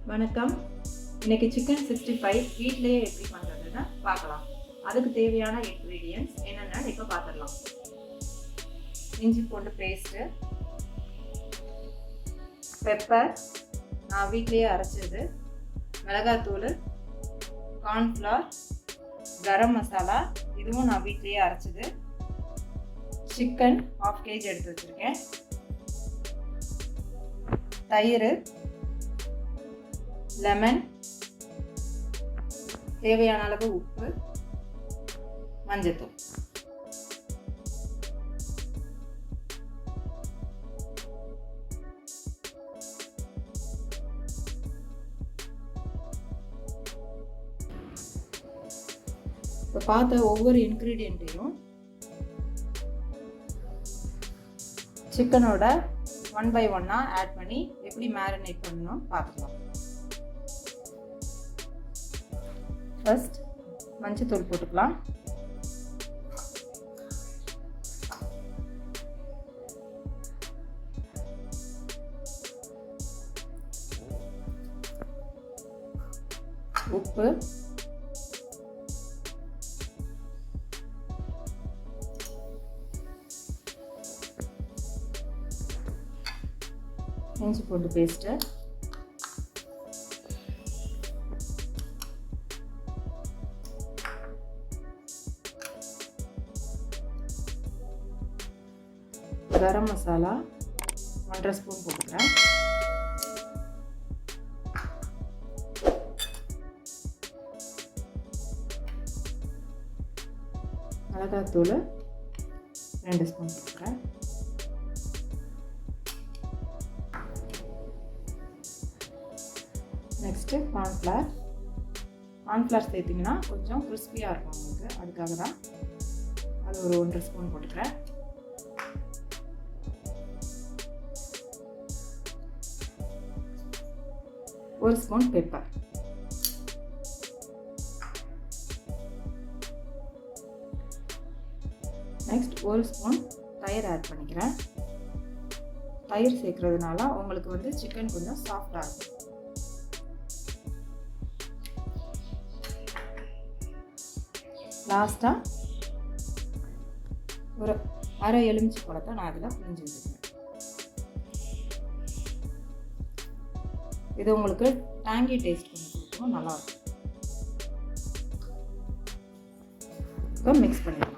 வணக்கம். இன்னைக்கு சிக்கன் 65 வீட்டிலேயே எப்படி பண்ணுறதுன்னு பார்க்கலாம். அதுக்கு தேவையான இன்க்ரீடியன்ட்ஸ் என்னென்னு இப்போ பார்த்துடலாம். இஞ்சி பூண்டு பேஸ்ட்டு, பெப்பர் நான் வீட்டிலேயே அரைச்சது, மிளகாத்தூள், கார்ன்ஃப்ளவர், கரம் மசாலா இதுவும் நான் வீட்டிலேயே அரைச்சது, சிக்கன் 1/2 kg எடுத்து வச்சுருக்கேன், தயிர், லெமன், தேவையான அளவு உப்பு, மஞ்சத்தூள். இப்போ பார்த்த ஒவ்வொரு இன்க்ரீடியண்ட்டையும் சிக்கனோட 1 by 1 ஆட் பண்ணி எப்படி மேரினேட் பண்ணணும் பார்க்கலாம். ஃபர்ஸ்ட் மஞ்சத்தூள் போட்டுக்கலாம். உப்பு, இஞ்சி பூண்டு பேஸ்ட்டு, கரம் மசாலா 1.5 ஸ்பூன் போட்டுக்கிறேன், மிளகாத்தூள் 2 ஸ்பூன் போட்டுக்கிறேன், நெக்ஸ்ட்டு கார்ன்ஃப்ளவர் சேர்த்திங்கன்னா கொஞ்சம் கிறிஸ்பியாக இருக்கும் உங்களுக்கு, அதுக்காக தான் அது ஒரு 1.5 ஸ்பூன் போட்டுக்கிறேன், ஒரு ஸ்பூன் பெப்பர், நெக்ஸ்ட் ஒரு ஸ்பூன் தயிர் ஆட் பண்ணிக்கிறேன். தயிர் சேர்க்கறதுனால உங்களுக்கு வந்து சிக்கன் கொஞ்சம் சாஃப்டாக இருக்கும். லாஸ்ட்டாக ஒரு அரை எலுமிச்சை பழத்தை நான் அதில் புழிஞ்சு விட்டுக்கிறேன். இது உங்களுக்கு டேங்கி டேஸ்ட் கொஞ்சம் கொடுக்கும், நல்லாயிருக்கும். இப்போ மிக்ஸ் பண்ணிடலாம்.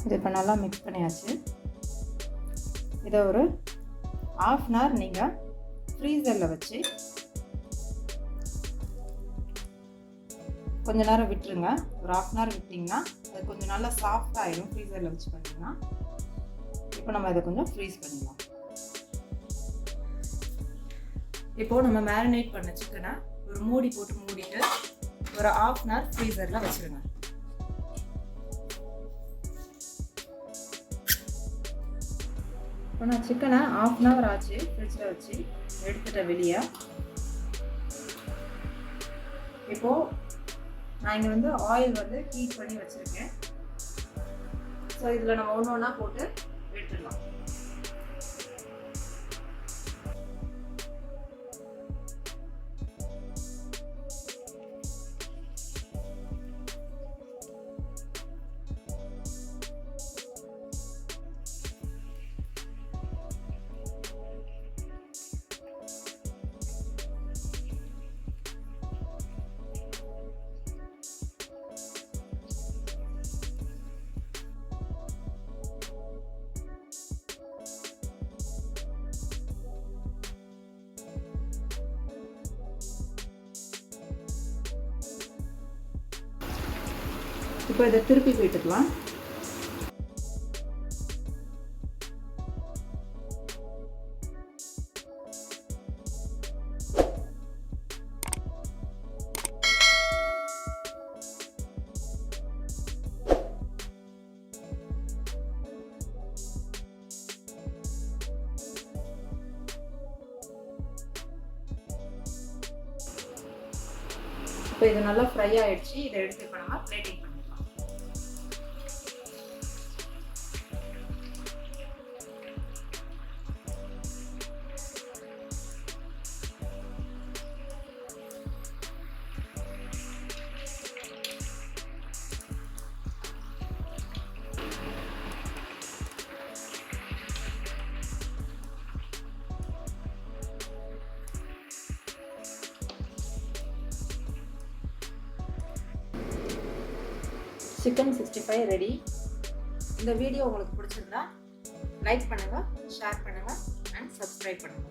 இது இப்போ நல்லா மிக்ஸ் பண்ணியாச்சு. இதை ஒரு 1/2 hour நீங்கள் ஃப்ரீசரில் வச்சு கொஞ்ச நேரம் விட்டுருங்க. ஒரு 1/2 hour விட்டிங்கன்னா அது கொஞ்சம் நல்லா சாஃப்ட் ஆகிடும். ஃப்ரீசரில் வச்சு பண்ணிங்கன்னா இப்போ நம்ம இதை கொஞ்சம் ஃப்ரீஸ் பண்ணிடலாம். இப்போது நம்ம மேரினேட் பண்ண சிக்கனை ஒரு மூடி போட்டு மூடிட்டு ஒரு 1/2 hour ஃப்ரீசரில் வச்சுருங்க. இப்போ நான் சிக்கனை 1/2 hour ஆச்சு ஃப்ரிட்ஜில் வச்சு எடுத்துட்டேன் வெளியே. இப்போது நான் இங்கே வந்து ஆயில் வந்து ஹீட் பண்ணி வச்சுருக்கேன். ஸோ இதில் நம்ம ஒன்று ஒன்றா போட்டு எடுத்துடலாம். இப்போ இதை திருப்பி போட்டுக்கலாம். இப்போ இது நல்லா ஃப்ரை ஆயிடுச்சு. இதை எடுத்து இப்போ நம்ம பிளேட்டிங் பண்ணிடலாம். Chicken 65 ready. இந்த வீடியோ உங்களுக்கு பிடிச்சிருந்தா லைக் பண்ணுங்கள், ஷேர் பண்ணுங்கள் அண்ட் சப்ஸ்கிரைப் பண்ணுங்கள்.